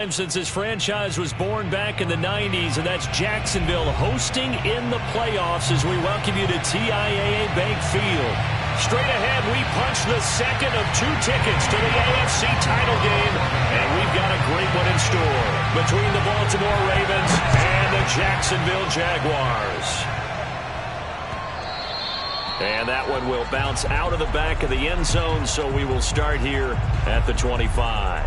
Since this franchise was born back in the 90s, and that's Jacksonville hosting in the playoffs as we welcome you to TIAA Bank Field. Straight ahead, we punch the second of 2 tickets to the AFC title game, and we've got a great one in store between the Baltimore Ravens and the Jacksonville Jaguars. And that one will bounce out of the back of the end zone, so we will start here at the 25.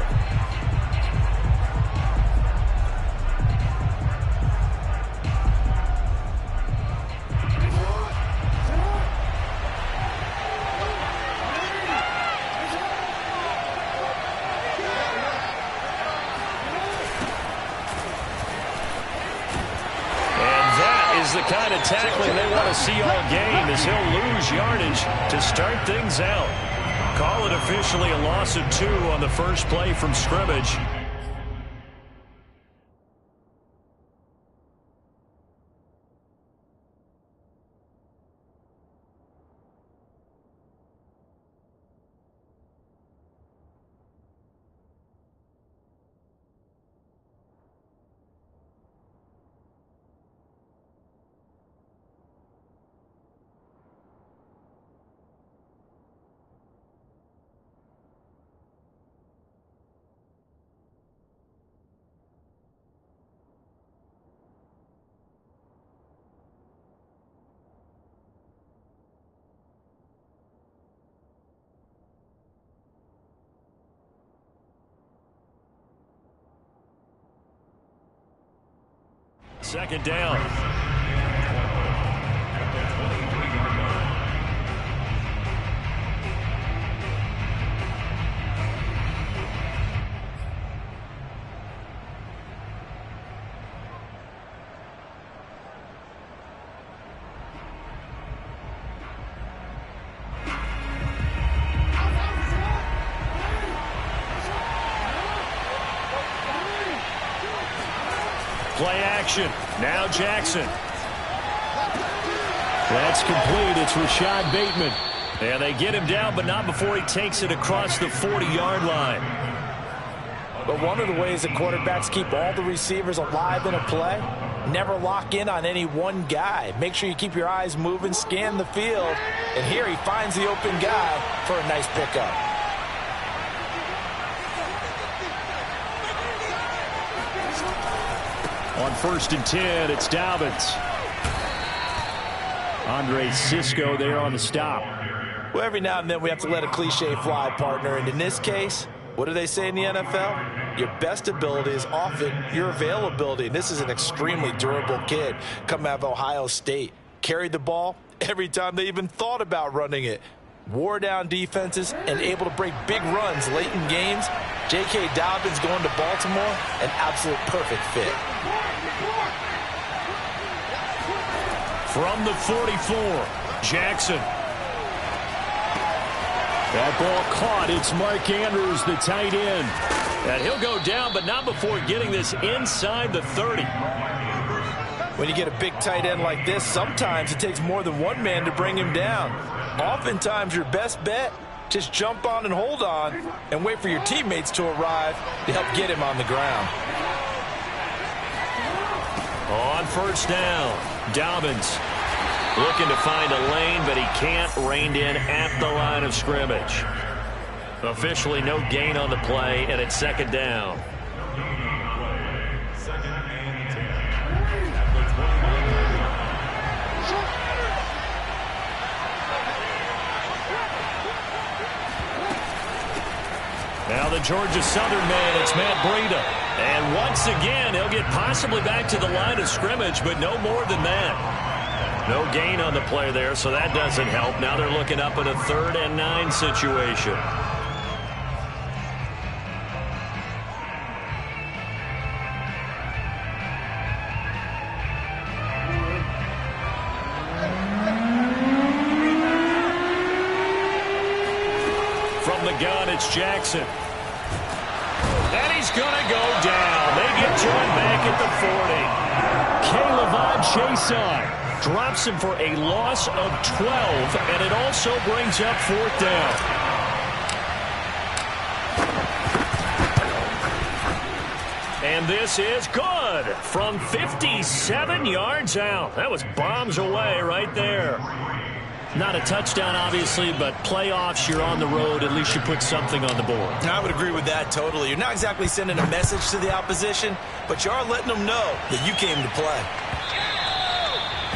The kind of tackling they want to see all game as he'll lose yardage to start things out. Call it officially a loss of 2 on the first play from scrimmage. Second down. Play action. Now Jackson. That's complete. It's Rashad Bateman. And they get him down, but not before he takes it across the 40-yard line. But one of the ways that quarterbacks keep all the receivers alive in a play, never lock in on any one guy. Make sure you keep your eyes moving, scan the field. And here he finds the open guy for a nice pickup. On 1st and 10, it's Dobbins. Andre Cisco there on the stop. Well, every now and then we have to let a cliche fly, partner. And in this case, what do they say in the NFL? Your best ability is often your availability. And this is an extremely durable kid coming out of Ohio State. Carried the ball every time they even thought about running it. Wore down defenses and able to break big runs late in games. J.K. Dobbins going to Baltimore, an absolute perfect fit. From the 44, Jackson. That ball caught. It's Mark Andrews, the tight end. And he'll go down, but not before getting this inside the 30. When you get a big tight end like this, sometimes it takes more than one man to bring him down. Oftentimes, your best bet, just jump on and hold on and wait for your teammates to arrive to help get him on the ground. On 1st down, Dobbins looking to find a lane, but he can't. Reined in at the line of scrimmage. Officially no gain on the play, and it's 2nd down. Now the Georgia Southern man, it's Matt Breida. And once again, he'll get possibly back to the line of scrimmage, but no more than that. No gain on the play there, so that doesn't help. Now they're looking up at a 3rd and 9 situation. From the gun, it's Jackson. And he's going to go down. They get to him back at the 40. K'Lavon Chaisson drops him for a loss of 12, and it also brings up 4th down. And this is good from 57 yards out. That was bombs away right there. Not a touchdown, obviously, but playoffs, you're on the road. At least you put something on the board. I would agree with that totally. You're not exactly sending a message to the opposition, but you are letting them know that you came to play.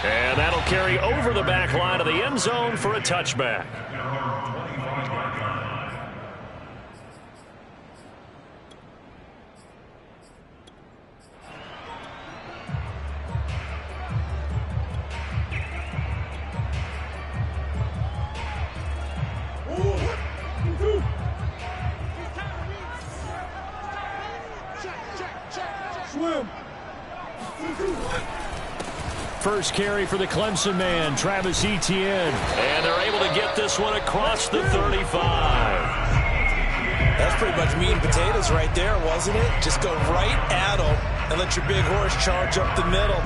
And that'll carry over the back line of the end zone for a touchback. First carry for the Clemson man, Travis Etienne. And they're able to get this one across the 35. That's pretty much meat and potatoes right there, wasn't it? Just go right at them and let your big horse charge up the middle.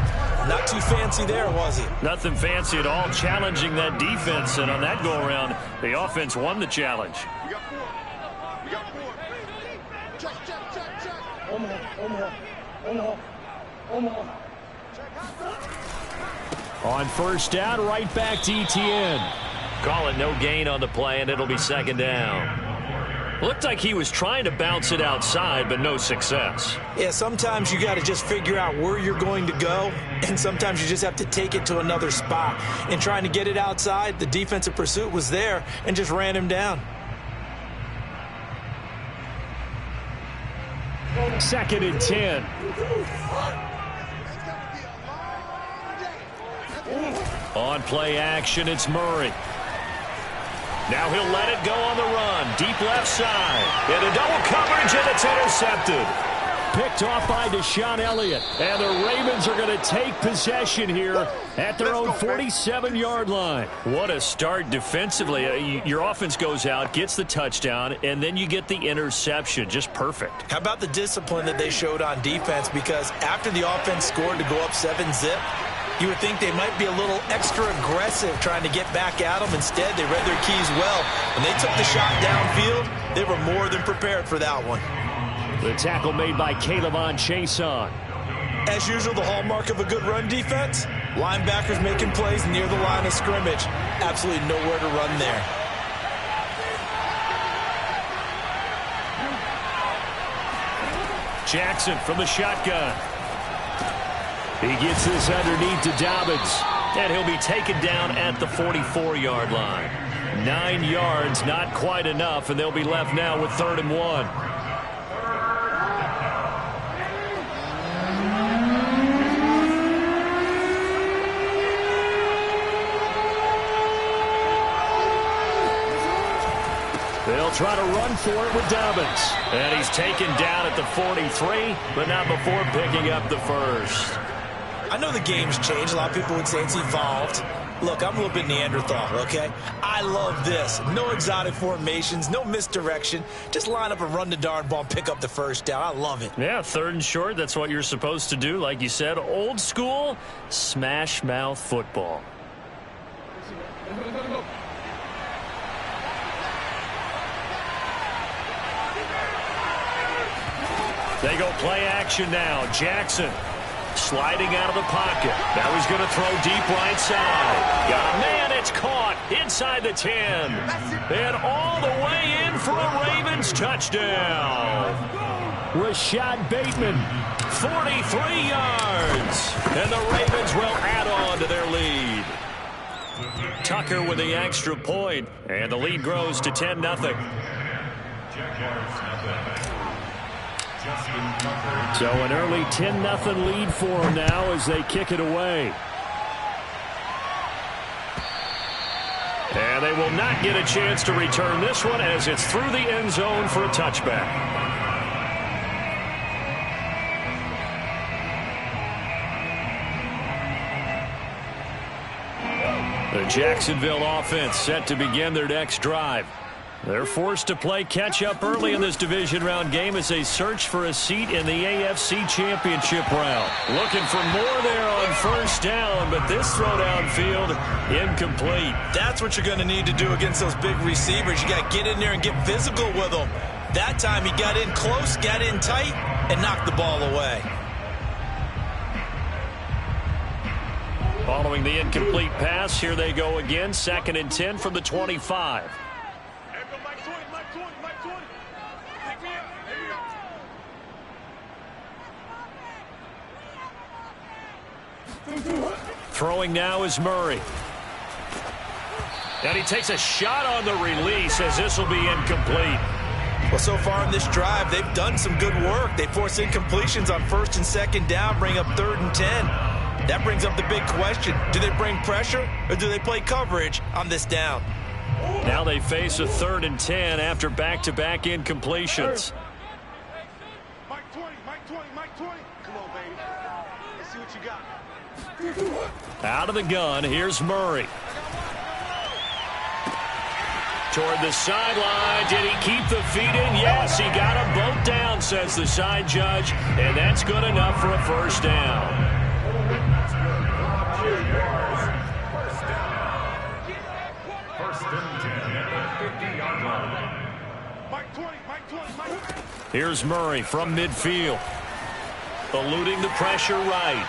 Not too fancy there, was it? Nothing fancy at all, challenging that defense. And on that go-around, the offense won the challenge. We got four. We got four. Check. Omaha. On first down, right back to Etienne. Call it no gain on the play, and it'll be second down. Looked like he was trying to bounce it outside, but no success. Yeah, sometimes you got to just figure out where you're going to go, and sometimes you just have to take it to another spot. And trying to get it outside, the defensive pursuit was there and just ran him down. Second and 10. On play action, it's Murray. Now he'll let it go on the run. Deep left side. And a double coverage, and it's intercepted. Picked off by Deshaun Elliott. And the Ravens are going to take possession here at their own 47-yard line. What a start defensively. Your offense goes out, gets the touchdown, and then you get the interception. Just perfect. How about the discipline that they showed on defense? Because after the offense scored to go up 7-zip, you would think they might be a little extra aggressive trying to get back at them. Instead, they read their keys well. When they took the shot downfield, they were more than prepared for that one. The tackle made by K'Lavon Chaisson. As usual, the hallmark of a good run defense, linebackers making plays near the line of scrimmage. Absolutely nowhere to run there. Jackson from the shotgun. He gets this underneath to Dobbins, and he'll be taken down at the 44-yard line. 9 yards, not quite enough, and they'll be left now with 3rd and 1. They'll try to run for it with Dobbins. And he's taken down at the 43, but not before picking up the first. I know the game's changed. A lot of people would say it's evolved. Look, I'm a little bit Neanderthal, okay? I love this. No exotic formations, no misdirection. Just line up and run the darn ball and pick up the first down. I love it. Yeah, 3rd and short, that's what you're supposed to do. Like you said, old school, smash mouth football. They go play action now. Jackson sliding out of the pocket. Now he's going to throw deep right side. Got a man, it's caught inside the 10. And all the way in for a Ravens touchdown. Rashad Bateman, 43 yards. And the Ravens will add on to their lead. Tucker with the extra point, and the lead grows to 10-0. So an early 10-0 lead for them now as they kick it away. And they will not get a chance to return this one as it's through the end zone for a touchback. The Jacksonville offense set to begin their next drive. They're forced to play catch-up early in this division round game as they search for a seat in the AFC Championship round. Looking for more there on first down, but this throw downfield incomplete. That's what you're going to need to do against those big receivers. You got to get in there and get physical with them. That time he got in close, got in tight, and knock the ball away. Following the incomplete pass, here they go again. 2nd and 10 from the 25. Throwing now is Murray. And he takes a shot on the release as this will be incomplete. Well, so far in this drive, they've done some good work. They force incompletions on 1st and 2nd down, bring up 3rd and 10. That brings up the big question. Do they bring pressure or do they play coverage on this down? Now they face a 3rd and 10 after back-to-back incompletions. Mike 20, Mike 20, Mike 20. Come on, baby. Let's see what you got. Out of the gun, here's Murray. Toward the sideline. Did he keep the feet in? Yes, he got them both down, says the side judge. And that's good enough for a 1st down. Here's Murray from midfield. Eluding the pressure right.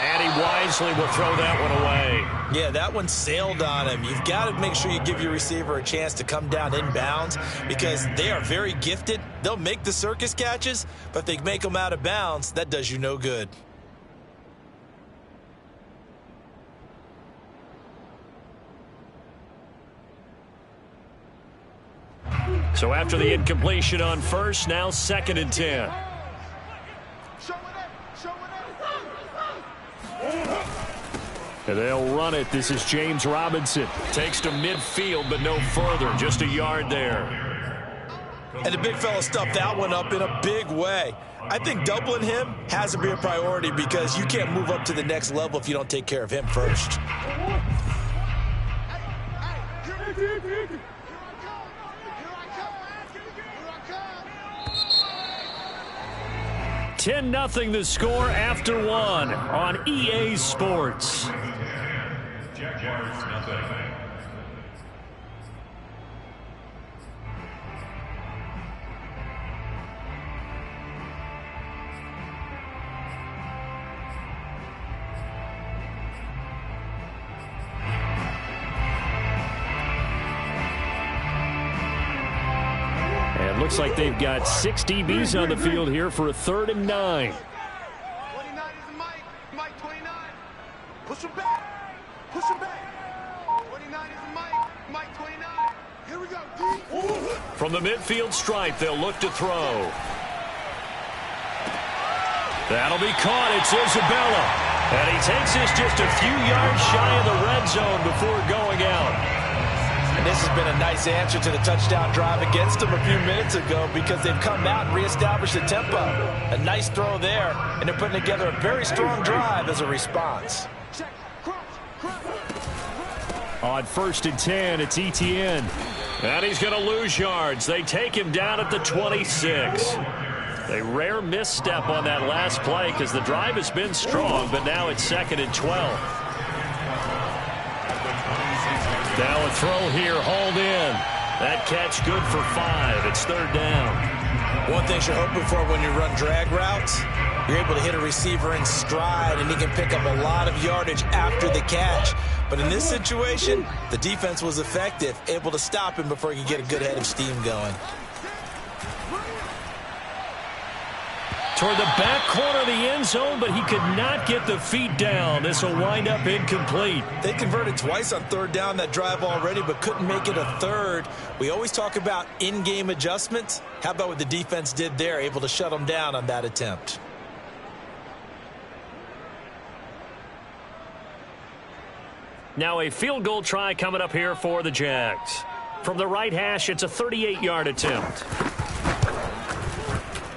And he wisely will throw that one away. Yeah, that one sailed on him. You've got to make sure you give your receiver a chance to come down inbounds because they are very gifted. They'll make the circus catches, but if they make them out of bounds, that does you no good. So after the incompletion on 1st, now 2nd and 10. And they'll run it. This is James Robinson. Takes to midfield, but no further. Just a yard there. And the big fella stuffed that one up in a big way. I think doubling him has to be a priority because you can't move up to the next level if you don't take care of him first. 10-0 the score after 1 on EA Sports. Looks like they've got 6 DBs on the field here for a 3rd and 9. 29 is Mike. Mike 29. Push him back. Push him back. 29 is Mike. Mike 29. Here we go. From the midfield stripe, they'll look to throw. That'll be caught. It's Isabella. And he takes this just a few yards shy of the red zone before going out. And this has been a nice answer to the touchdown drive against them a few minutes ago because they've come out and reestablished the tempo. A nice throw there, and they're putting together a very strong drive as a response. On 1st and 10, it's Etienne. And he's going to lose yards. They take him down at the 26. A rare misstep on that last play because the drive has been strong, but now it's 2nd and 12. Now a throw here, hauled in. That catch good for 5. It's 3rd down. One thing you're hoping for when you run drag routes, you're able to hit a receiver in stride, and he can pick up a lot of yardage after the catch. But in this situation, the defense was effective, able to stop him before he could get a good head of steam going. Toward the back corner of the end zone, but he could not get the feet down. This will wind up incomplete. They converted twice on 3rd down that drive already, but couldn't make it a 3rd. We always talk about in-game adjustments. How about what the defense did there, able to shut them down on that attempt? Now a field goal try coming up here for the Jags. From the right hash, it's a 38-yard attempt.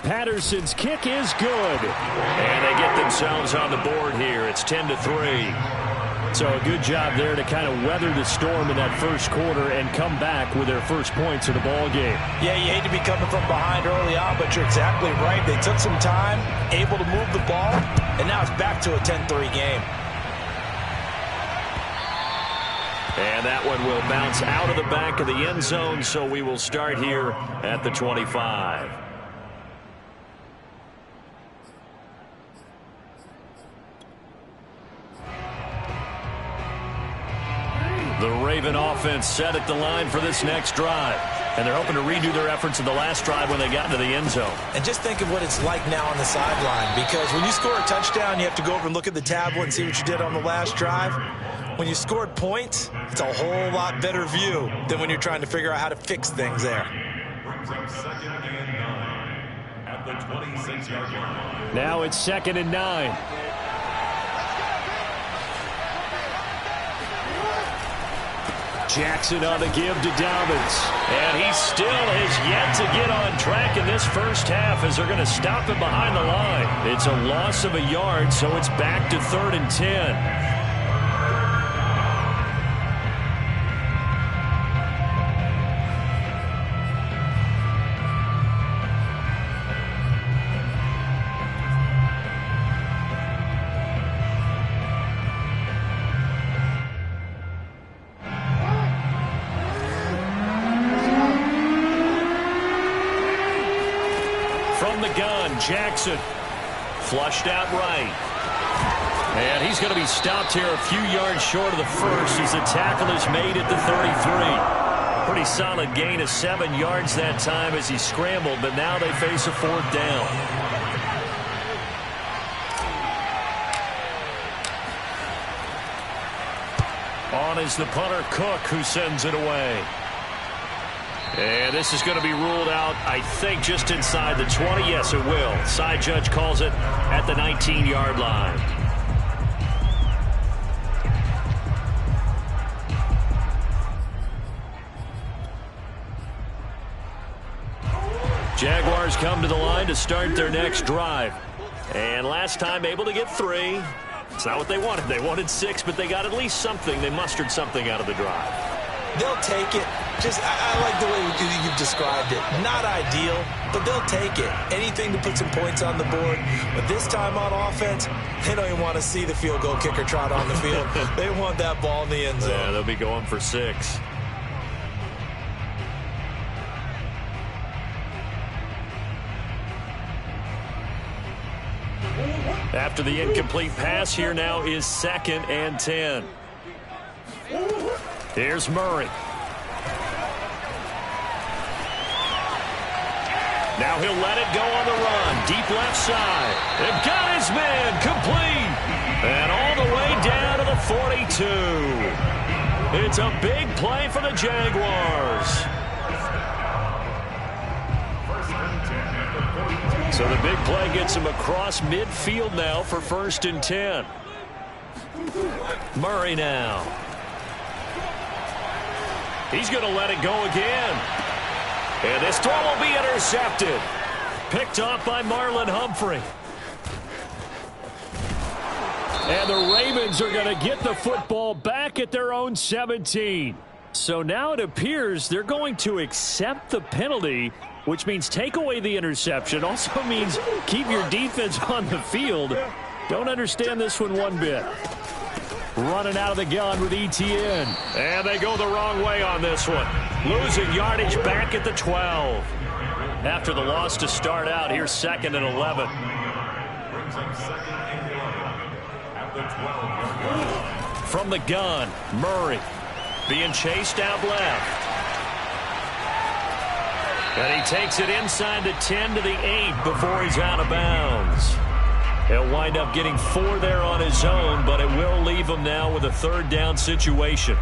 Patterson's kick is good. And they get themselves on the board here. It's 10-3. So a good job there to kind of weather the storm in that first quarter and come back with their first points of the ball game. Yeah, you hate to be coming from behind early on, but you're exactly right. They took some time, able to move the ball, and now it's back to a 10-3 game. And that one will bounce out of the back of the end zone, so we will start here at the 25. The Raven offense set at the line for this next drive. And they're hoping to redo their efforts in the last drive when they got into the end zone. And just think of what it's like now on the sideline, because when you score a touchdown, you have to go over and look at the tablet and see what you did on the last drive. When you scored points, it's a whole lot better view than when you're trying to figure out how to fix things there. Now it's 2nd and 9. Jackson on the give to Dobbins. And he still has yet to get on track in this first half as they're going to stop him behind the line. It's a loss of a yard, so it's back to 3rd and 10. Jackson flushed out right. And he's going to be stopped here a few yards short of the first as the tackle is made at the 33. Pretty solid gain of 7 yards that time as he scrambled, but now they face a 4th down. On is the punter Cook, who sends it away. And this is going to be ruled out, I think, just inside the 20. Yes, it will. Side judge calls it at the 19-yard line. Jaguars come to the line to start their next drive. And last time able to get 3. It's not what they wanted. They wanted 6, but they got at least something. They mustered something out of the drive. They'll take it. I like the way you've described it. Not ideal, but they'll take it. Anything to put some points on the board. But this time on offense, they don't even want to see the field goal kicker trot on the field. They want that ball in the end zone. Yeah, they'll be going for 6. After the incomplete pass, here now is 2nd and 10. Here's Murray. Now he'll let it go on the run. Deep left side. They've got his man complete. And all the way down to the 42. It's a big play for the Jaguars. So the big play gets him across midfield now for 1st and 10. Murray now. He's going to let it go again. And this throw will be intercepted. Picked off by Marlon Humphrey. And the Ravens are going to get the football back at their own 17. So now it appears they're going to accept the penalty, which means take away the interception. Also means keep your defense on the field. Don't understand this one bit. Running out of the gun with Etienne. And they go the wrong way on this one. Losing yardage back at the 12. After the loss to start out, here's 2nd and 11. From the gun, Murray being chased out left. And he takes it inside the 10 to the 8 before he's out of bounds. He'll wind up getting 4 there on his own, but it will leave him now with a 3rd down situation.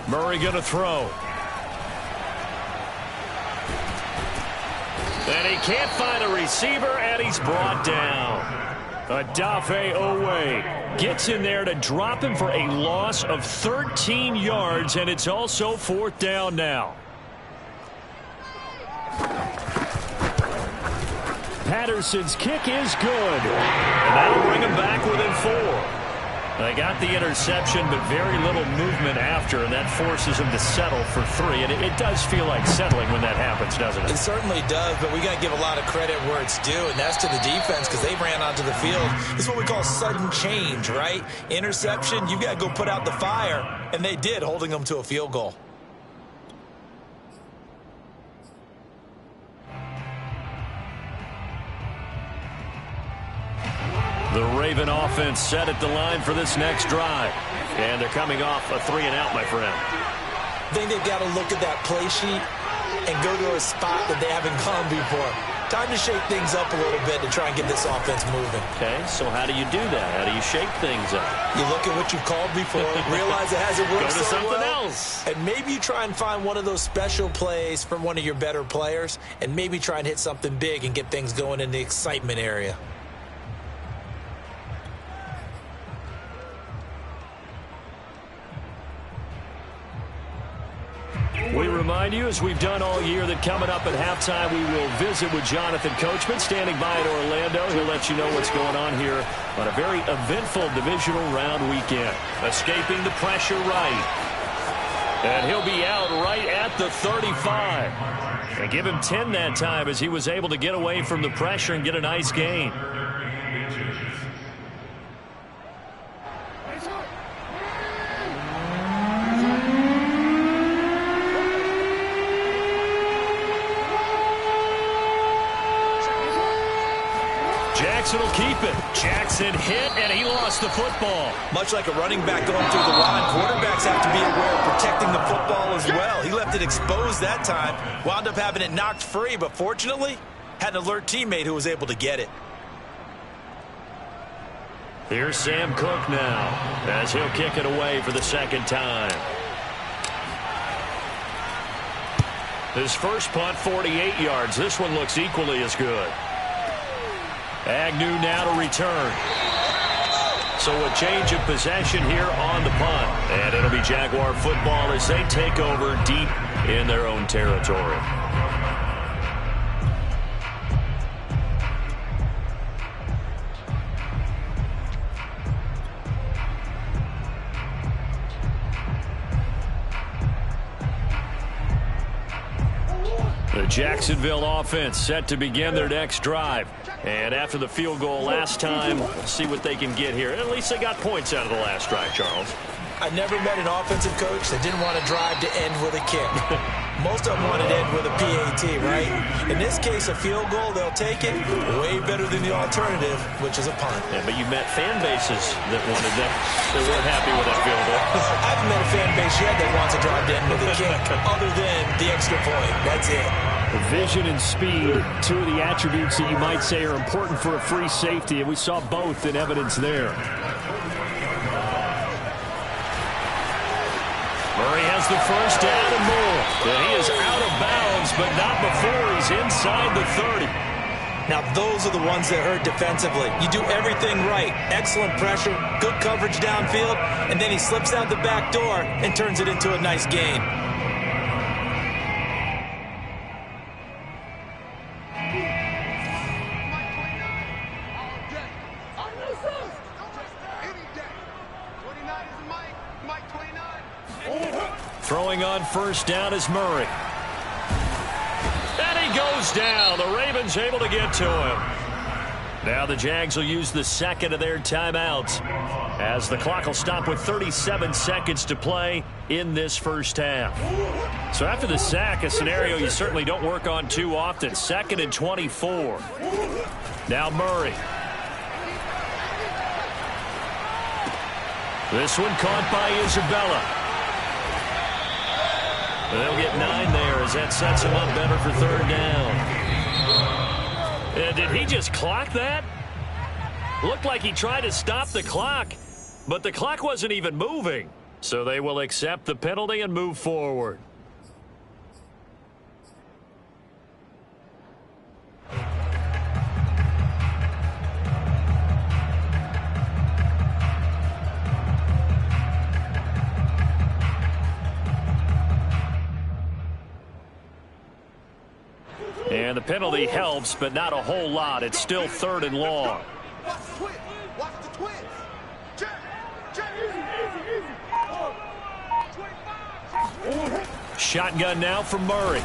Murray going to throw. And he can't find a receiver, and he's brought down. Odafe Oweh gets in there to drop him for a loss of 13 yards, and it's also 4th down now. Patterson's kick is good. And that'll bring him back within 4. They got the interception, but very little movement after, and that forces him to settle for 3. And it does feel like settling when that happens, doesn't it? It certainly does, but we got to give a lot of credit where it's due, and that's to the defense because they ran onto the field. This is what we call sudden change, right? Interception, you got to go put out the fire, and they did, holding them to a field goal. The Raven offense set at the line for this next drive. And they're coming off a 3-and-out, my friend. I think they've got to look at that play sheet and go to a spot that they haven't gone before. Time to shake things up a little bit to try and get this offense moving. Okay, so how do you do that? How do you shake things up? You look at what you've called before, realize it hasn't worked Go to so something well, else. and maybe you try and find one of those special plays from one of your better players, and maybe try and hit something big and get things going in the excitement area. We remind you, as we've done all year, that coming up at halftime, we will visit with Jonathan Coachman, standing by in Orlando. He'll let you know what's going on here on a very eventful divisional round weekend. Escaping the pressure right. And he'll be out right at the 35. And give him 10 that time as he was able to get away from the pressure and get a nice gain. Jackson will keep it. Jackson hit, and he lost the football. Much like a running back going through the line, quarterbacks have to be aware of protecting the football as well. He left it exposed that time, wound up having it knocked free, but fortunately, had an alert teammate who was able to get it. Here's Sam Cook now, as he'll kick it away for the second time. His first punt, 48 yards. This one looks equally as good. Agnew now to return. So a change of possession here on the punt. And it'll be Jaguar football as they take over deep in their own territory. The Jacksonville offense set to begin their next drive. And after the field goal last time, we'll see what they can get here. At least they got points out of the last drive, Charles. I never met an offensive coach that didn't want to drive to end with a kick. Most of them wanted to end with a PAT, right? In this case, a field goal, they'll take it. Way better than the alternative, which is a punt. Yeah, but you met fan bases that wanted that. They weren't happy with that field goal. I haven't met a fan base yet that wants to drive to end with a kick, other than the extra point. That's it. Vision and speed, two of the attributes that you might say are important for a free safety, and we saw both in evidence there. Murray has the first down and more. And he is out of bounds, but not before he's inside the 30. Now, those are the ones that hurt defensively. You do everything right. Excellent pressure, good coverage downfield, and then he slips out the back door and turns it into a nice gain. Throwing on first down is Murray. And he goes down. The Ravens able to get to him. Now the Jags will use the second of their timeouts as the clock will stop with 37 seconds to play in this first half. So after the sack, a scenario you certainly don't work on too often. 2nd and 24. Now Murray. This one caught by Isabella. They'll get 9 there as that sets him up better for third down. Did he just clock that? Looked like he tried to stop the clock, but the clock wasn't even moving. So they will accept the penalty and move forward. And the penalty helps, but not a whole lot. It's still 3rd and long. Watch the twins. Watch the twins. Check. Shotgun now from Murray.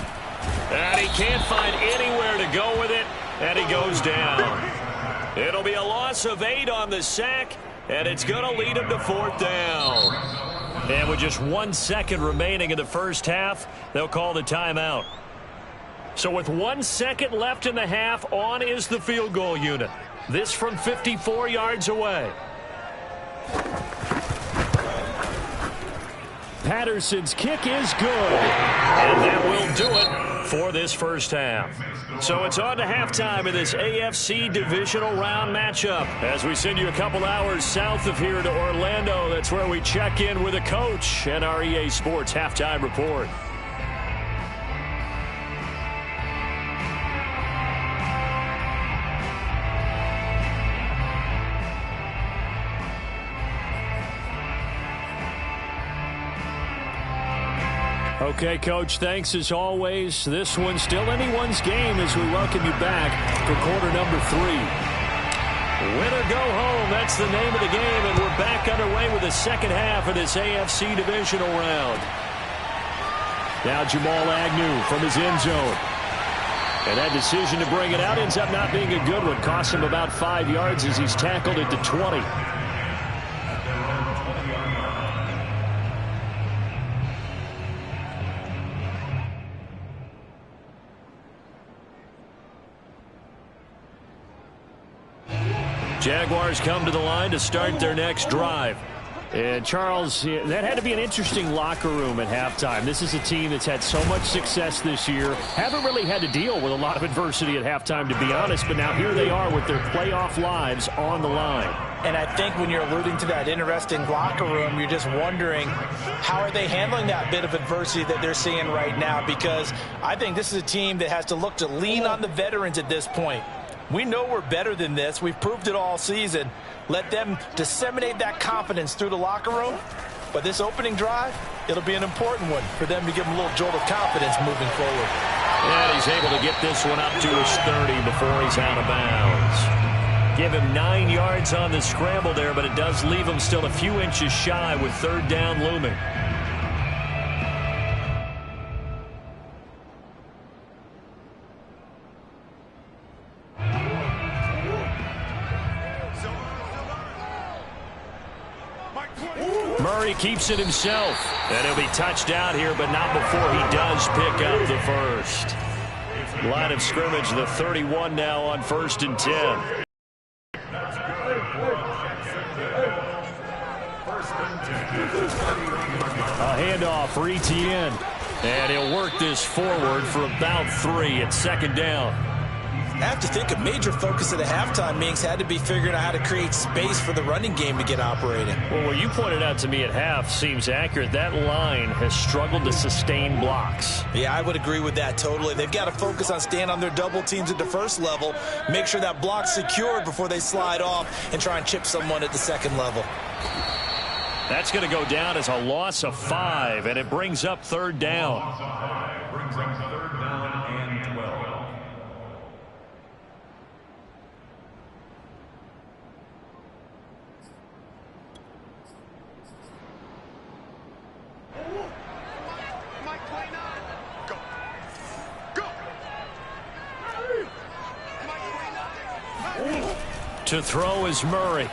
And he can't find anywhere to go with it, and he goes down. It'll be a loss of 8 on the sack, and it's going to lead him to 4th down. And with just 1 second remaining in the first half, they'll call the timeout. So with 1 second left in the half, on is the field goal unit. This from 54 yards away. Patterson's kick is good. And that will do it for this first half. So it's on to halftime in this AFC divisional round matchup. As we send you a couple hours south of here to Orlando, that's where we check in with a coach and our EA Sports halftime report. Okay, Coach, thanks as always. This one's still anyone's game as we welcome you back for quarter number 3. Win or go home, that's the name of the game, and we're back underway with the second half of this AFC divisional round. Now Jamal Agnew from his end zone. And that decision to bring it out ends up not being a good one. Cost him about 5 yards as he's tackled at the 20. Jaguars come to the line to start their next drive. And, Charles, that had to be an interesting locker room at halftime. This is a team that's had so much success this year. Haven't really had to deal with a lot of adversity at halftime, to be honest. But now here they are with their playoff lives on the line. And I think when you're alluding to that interesting locker room, you're just wondering how are they handling that bit of adversity that they're seeing right now, because I think this is a team that has to look to lean on the veterans at this point. We know we're better than this. We've proved it all season. Let them disseminate that confidence through the locker room. But this opening drive, it'll be an important one for them to give them a little jolt of confidence moving forward. And he's able to get this one up to his 30 before he's out of bounds. Give him 9 yards on the scramble there, but it does leave him still a few inches shy with 3rd down looming. Murray keeps it himself. And he'll be touched out here, but not before he does pick up the first. Line of scrimmage, the 31 now on 1st and 10. A handoff for Etienne. And he'll work this forward for about 3 at 2nd down. I have to think a major focus of the halftime meetings had to be figuring out how to create space for the running game to get operating. Well, what you pointed out to me at half seems accurate. That line has struggled to sustain blocks. Yeah, I would agree with that totally. They've got to focus on staying on their double teams at the first level, make sure that block's secured before they slide off and try and chip someone at the second level. That's going to go down as a loss of 5, and it brings up 3rd down. To throw is Murray.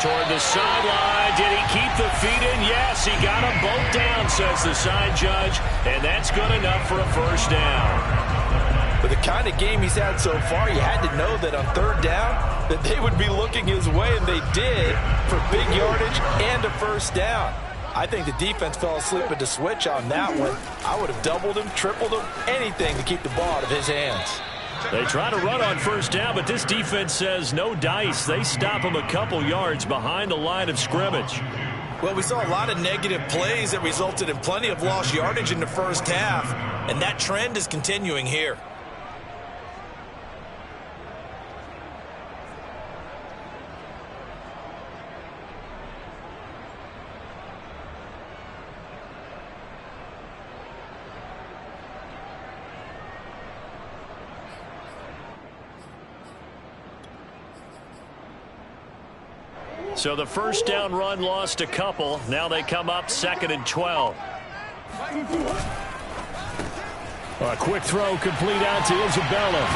Toward the sideline. Did he keep the feet in? Yes, he got them both down, says the side judge. And that's good enough for a 1st down. But the kind of game he's had so far, you had to know that on 3rd down, that they would be looking his way, and they did, for big yardage and a 1st down. I think the defense fell asleep at the switch on that one. I would have doubled him, tripled him, anything to keep the ball out of his hands. They try to run on 1st down, but this defense says no dice. They stop him a couple yards behind the line of scrimmage. Well, we saw a lot of negative plays that resulted in plenty of lost yardage in the first half, and that trend is continuing here. So the first down run lost a couple. Now they come up 2nd and 12. A quick throw complete out to Isabella.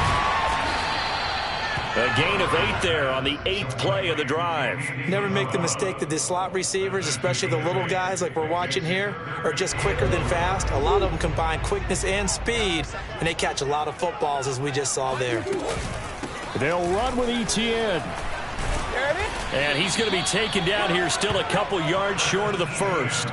A gain of 8 there on the 8th play of the drive. Never make the mistake that the slot receivers, especially the little guys like we're watching here, are just quicker than fast. A lot of them combine quickness and speed, and they catch a lot of footballs, as we just saw there. They'll run with Etienne. And he's going to be taken down here, still a couple yards short of the first.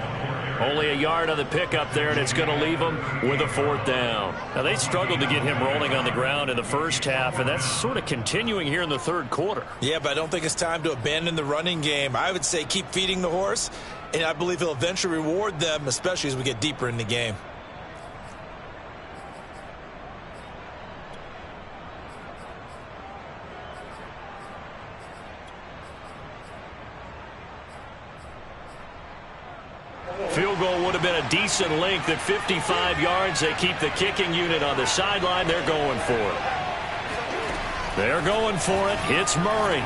Only a yard on the pickup there, and it's going to leave them with a 4th down. Now, they struggled to get him rolling on the ground in the first half, and that's sort of continuing here in the 3rd quarter. Yeah, but I don't think it's time to abandon the running game. I would say keep feeding the horse, and I believe he'll eventually reward them, especially as we get deeper in the game. Field goal would have been a decent length at 55 yards. They keep the kicking unit on the sideline. They're going for it. They're going for it. It's Murray.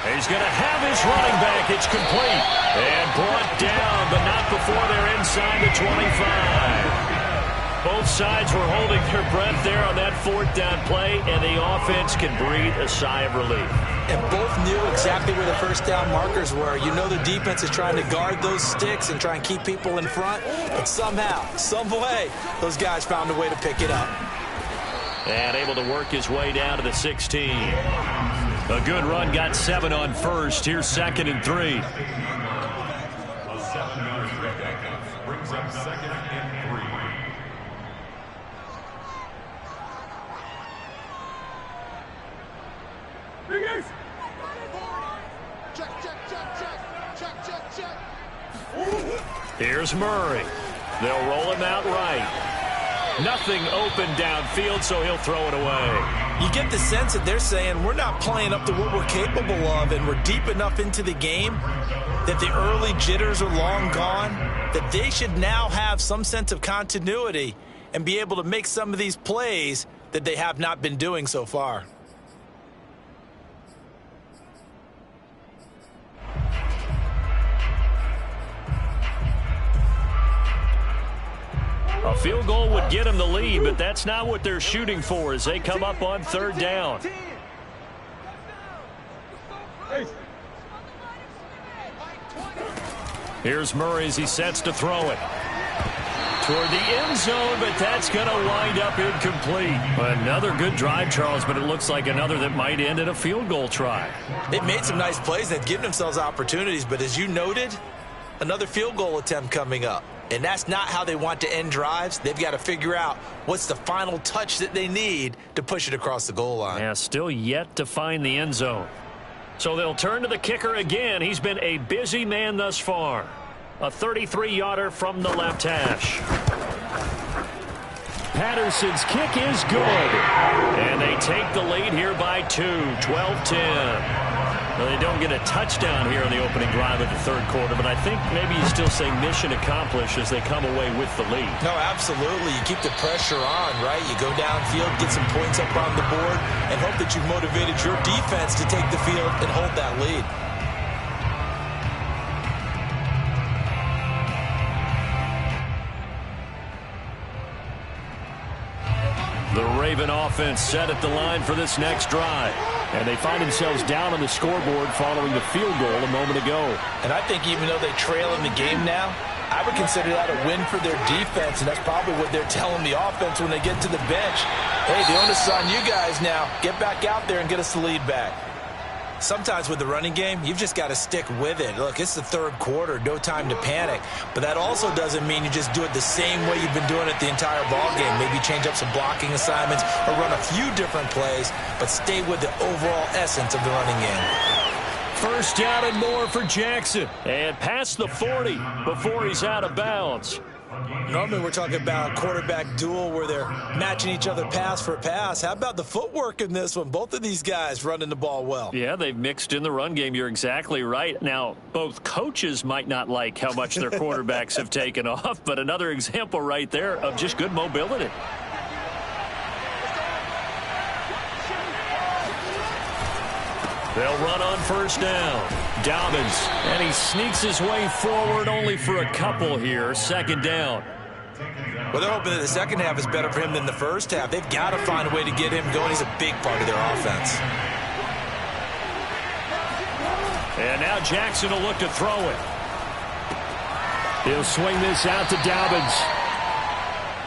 He's going to have his running back. It's complete. And brought down, but not before they're inside the 25. Both sides were holding their breath there on that 4th down play, and the offense can breathe a sigh of relief. And both knew exactly where the first down markers were. You know the defense is trying to guard those sticks and try and keep people in front. But somehow, some way, those guys found a way to pick it up. And able to work his way down to the 16. A good run, got 7 on first. Here's 2nd and 3. A 7-yard pickup brings up 2nd and 3. Here's Murray. They'll roll him out right. Nothing open downfield, so he'll throw it away. You get the sense that they're saying we're not playing up to what we're capable of, and we're deep enough into the game that the early jitters are long gone, that they should now have some sense of continuity and be able to make some of these plays that they have not been doing so far. A field goal would get them the lead, but that's not what they're shooting for as they come up on 3rd down. Here's Murray as he sets to throw it. Toward the end zone, but that's going to wind up incomplete. Another good drive, Charles, but it looks like another that might end in a field goal try. They've made some nice plays. They've given themselves opportunities, but as you noted, another field goal attempt coming up. And that's not how they want to end drives. They've got to figure out what's the final touch that they need to push it across the goal line. Yeah, still yet to find the end zone. So they'll turn to the kicker again. He's been a busy man thus far. A 33-yarder from the left hash. Patterson's kick is good. And they take the lead here by 2, 12-10. Well, they don't get a touchdown here on the opening drive of the 3rd quarter, but I think maybe you still say mission accomplished as they come away with the lead. No, absolutely. You keep the pressure on, right? You go downfield, get some points up on the board, and hope that you've motivated your defense to take the field and hold that lead. The Raven offense set at the line for this next drive. And they find themselves down on the scoreboard following the field goal a moment ago. And I think even though they trail in the game now, I would consider that a win for their defense, and that's probably what they're telling the offense when they get to the bench. Hey, the onus is on you guys now. Get back out there and get us the lead back. Sometimes with the running game, you've just got to stick with it. Look, it's the 3rd quarter, no time to panic. But that also doesn't mean you just do it the same way you've been doing it the entire ball game. Maybe change up some blocking assignments or run a few different plays, but stay with the overall essence of the running game. First down and more for Jackson. And past the 40 before he's out of bounds. Normally we're talking about a quarterback duel where they're matching each other pass for pass. How about the footwork in this one? Both of these guys running the ball well. Yeah, they've mixed in the run game. You're exactly right. Now, both coaches might not like how much their quarterbacks have taken off, but another example right there of just good mobility. They'll run on first down. Dobbins, and he sneaks his way forward only for a couple here. Second down. Well, they're hoping that the second half is better for him than the first half. They've got to find a way to get him going. He's a big part of their offense. And now Jackson will look to throw it. He'll swing this out to Dobbins.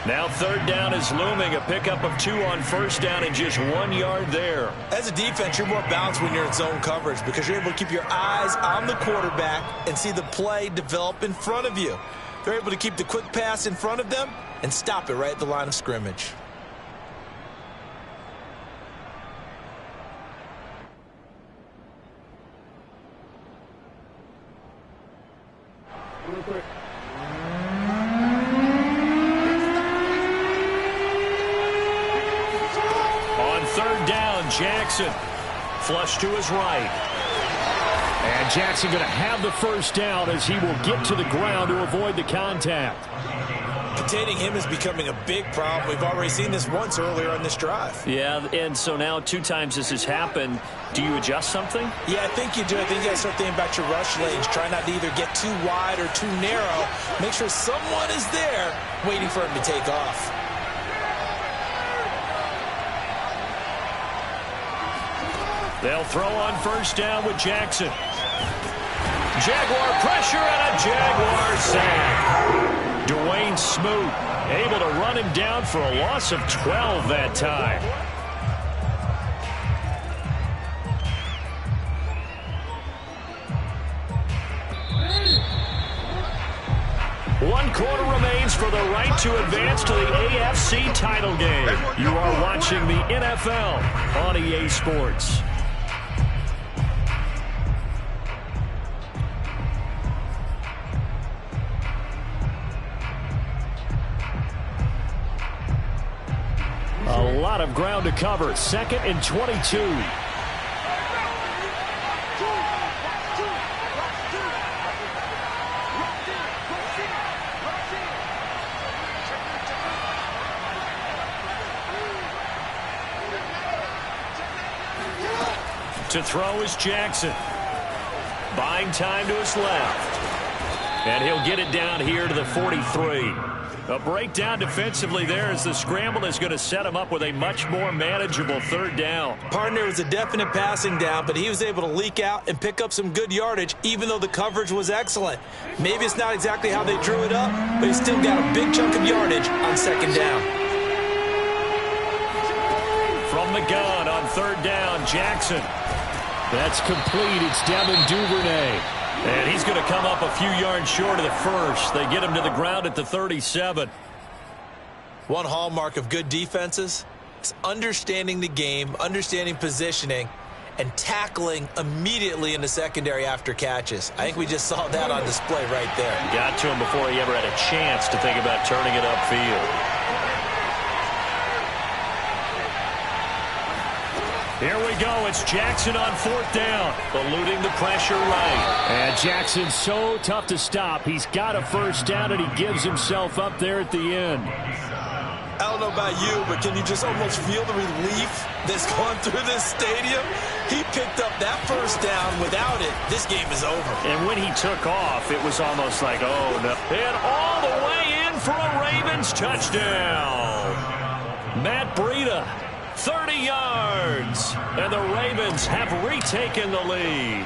Now third down is looming. A pickup of 2 on first down and just 1 yard there. As a defense, you're more balanced when you're in zone coverage because you're able to keep your eyes on the quarterback and see the play develop in front of you. They're able to keep the quick pass in front of them and stop it right at the line of scrimmage. On third down, Jackson. Flush to his right. And Jackson going to have the first down as he will get to the ground to avoid the contact. Containing him is becoming a big problem. We've already seen this once earlier on this drive. Yeah, and so now 2 times this has happened. Do you adjust something? Yeah, I think you do. I think you got to start thinking about your rush lanes. Try not to either get too wide or too narrow. Make sure someone is there waiting for him to take off. They'll throw on first down with Jackson. Jaguar pressure and a Jaguar sack. Dwayne Smoot able to run him down for a loss of 12 that time. One quarter remains for the right to advance to the AFC title game. You are watching the NFL on EA Sports. A lot of ground to cover. 2nd and 22. To throw is Jackson. Buying time to his left. And he'll get it down here to the 43. A breakdown defensively there as the scramble is going to set him up with a much more manageable third down. Partner was a definite passing down, but he was able to leak out and pick up some good yardage, even though the coverage was excellent. Maybe it's not exactly how they drew it up, but he still got a big chunk of yardage on second down. From the gun on third down, Jackson. That's complete. It's Devin Duvernay. And he's going to come up a few yards short of the first. They get him to the ground at the 37. One hallmark of good defenses is understanding the game, understanding positioning, and tackling immediately in the secondary after catches. I think we just saw that on display right there. Got to him before he ever had a chance to think about turning it upfield. Here we go. It's Jackson on fourth down. Eluding the pressure right. And Jackson's so tough to stop. He's got a first down, and he gives himself up there at the end. I don't know about you, but can you just almost feel the relief that's going through this stadium? He picked up that first down. Without it, this game is over. And when he took off, it was almost like, oh, no. And all the way in for a Ravens touchdown. Matt Breida. 30 yards, and the Ravens have retaken the lead.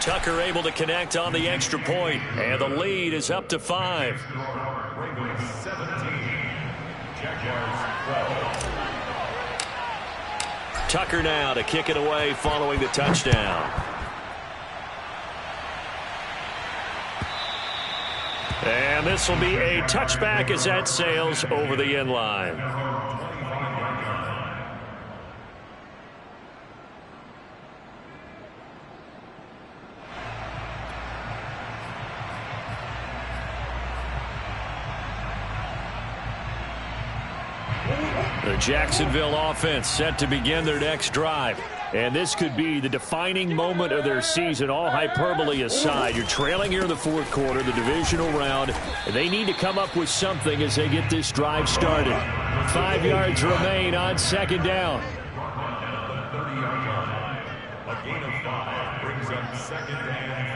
Tucker able to connect on the extra point, and the lead is up to 5. Ravens 17, Jaguars 12. Tucker now to kick it away following the touchdown. And this will be a touchback as that sails over the end line. The Jacksonville offense set to begin their next drive. And this could be the defining moment of their season, all hyperbole aside. You're trailing here in the fourth quarter, the divisional round. And they need to come up with something as they get this drive started. 5 yards remain on second down. The 30-yard line. A gain of 5 brings up second and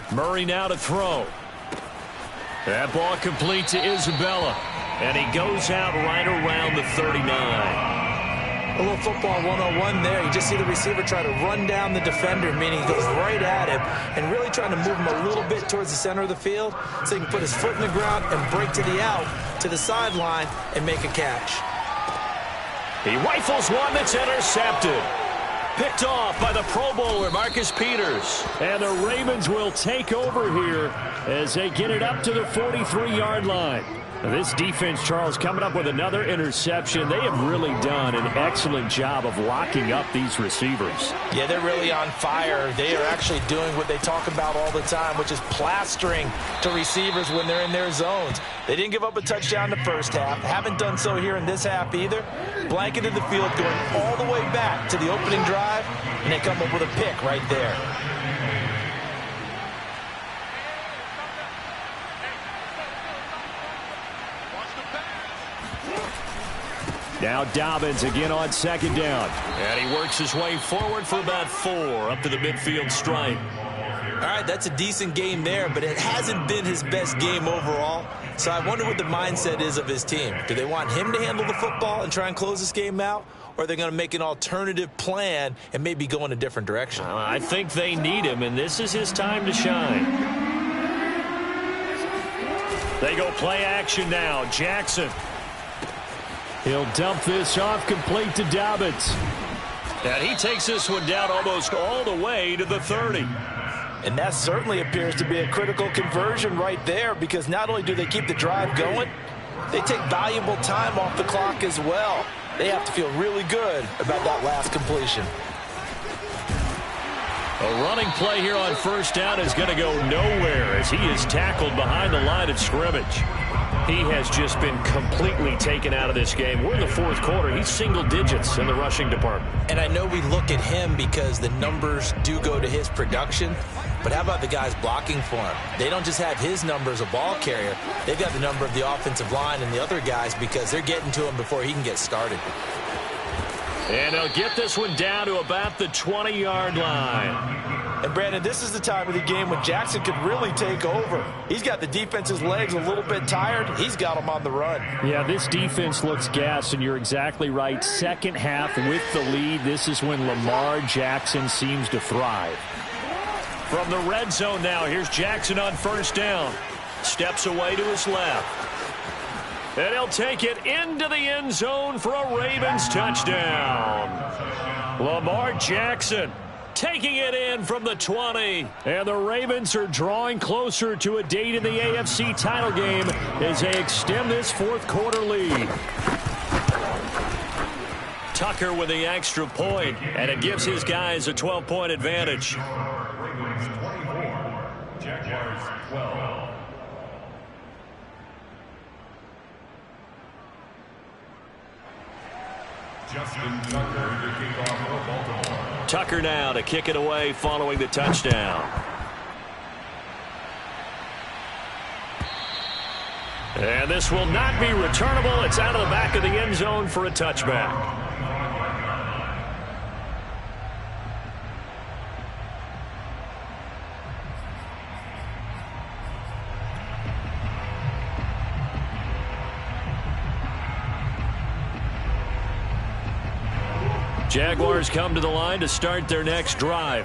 5. Murray now to throw. That ball complete to Isabella. And he goes out right around the 39. A little football 101 there. You just see the receiver try to run down the defender, meaning he goes right at him and really trying to move him a little bit towards the center of the field so he can put his foot in the ground and break to the out, to the sideline, and make a catch. He rifles one that's intercepted. Picked off by the Pro Bowler, Marcus Peters. And the Ravens will take over here as they get it up to the 43-yard line. Now this defense, Charles, coming up with another interception. They have really done an excellent job of locking up these receivers. Yeah, they're really on fire. They are actually doing what they talk about all the time, which is plastering to receivers when they're in their zones. They didn't give up a touchdown the first half. Haven't done so here in this half either. Blanketed the field, going all the way back to the opening drive, and they come up with a pick right there. Now Dobbins again on second down. And he works his way forward for about 4 up to the midfield stripe. All right, that's a decent game there, but it hasn't been his best game overall. So I wonder what the mindset is of his team. Do they want him to handle the football and try and close this game out? Or are they going to make an alternative plan and maybe go in a different direction? I think they need him, and this is his time to shine. They go play action now. Jackson. He'll dump this off complete to Dobbins. And he takes this one down almost all the way to the 30. And that certainly appears to be a critical conversion right there, because not only do they keep the drive going, they take valuable time off the clock as well. They have to feel really good about that last completion. A running play here on first down is going to go nowhere as he is tackled behind the line of scrimmage. He has just been completely taken out of this game. We're in the fourth quarter. He's single digits in the rushing department. And I know we look at him because the numbers do go to his production, but how about the guys blocking for him? They don't just have his number as a ball carrier. They've got the number of the offensive line and the other guys because they're getting to him before he can get started. And they'll get this one down to about the 20-yard line. And, Brandon, this is the time of the game when Jackson could really take over. He's got the defense's legs a little bit tired. He's got them on the run. Yeah, this defense looks gassed, and you're exactly right. Second half with the lead, this is when Lamar Jackson seems to thrive. From the red zone now, here's Jackson on first down. Steps away to his left. And he'll take it into the end zone for a Ravens touchdown. Lamar Jackson taking it in from the 20. And the Ravens are drawing closer to a date in the AFC title game as they extend this fourth quarter lead. Tucker with the extra point, and it gives his guys a 12-point advantage. Ravens 24, Jaguars 12. Justin Tucker to kick off for Baltimore. Tucker now to kick it away following the touchdown. And this will not be returnable. It's out of the back of the end zone for a touchback. Jaguars come to the line to start their next drive.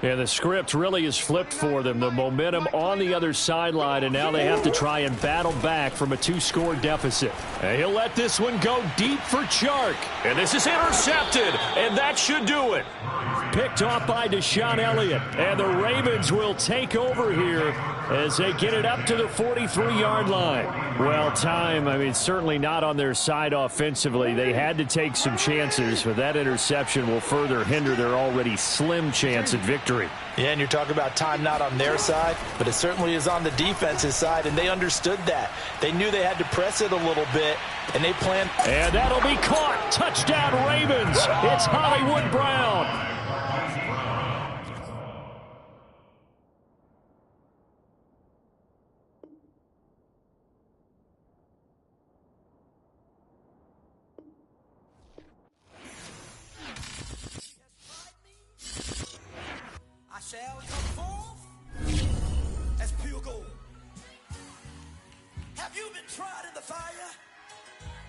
And the script really is flipped for them. The momentum on the other sideline, and now they have to try and battle back from a 2-score deficit. And he'll let this one go deep for Chark. And this is intercepted, and that should do it. Picked off by Deshaun Elliott. And the Ravens will take over here as they get it up to the 43-yard line. Well, time, I mean, certainly not on their side offensively. They had to take some chances, but that interception will further hinder their already slim chance at victory. Yeah, and you're talking about time not on their side, but it certainly is on the defense's side, and they understood that. They knew they had to press it a little bit, and they planned. And that'll be caught. Touchdown, Ravens. It's Hollywood Brown. I shall come forth as pure gold. Have you been tried in the fire?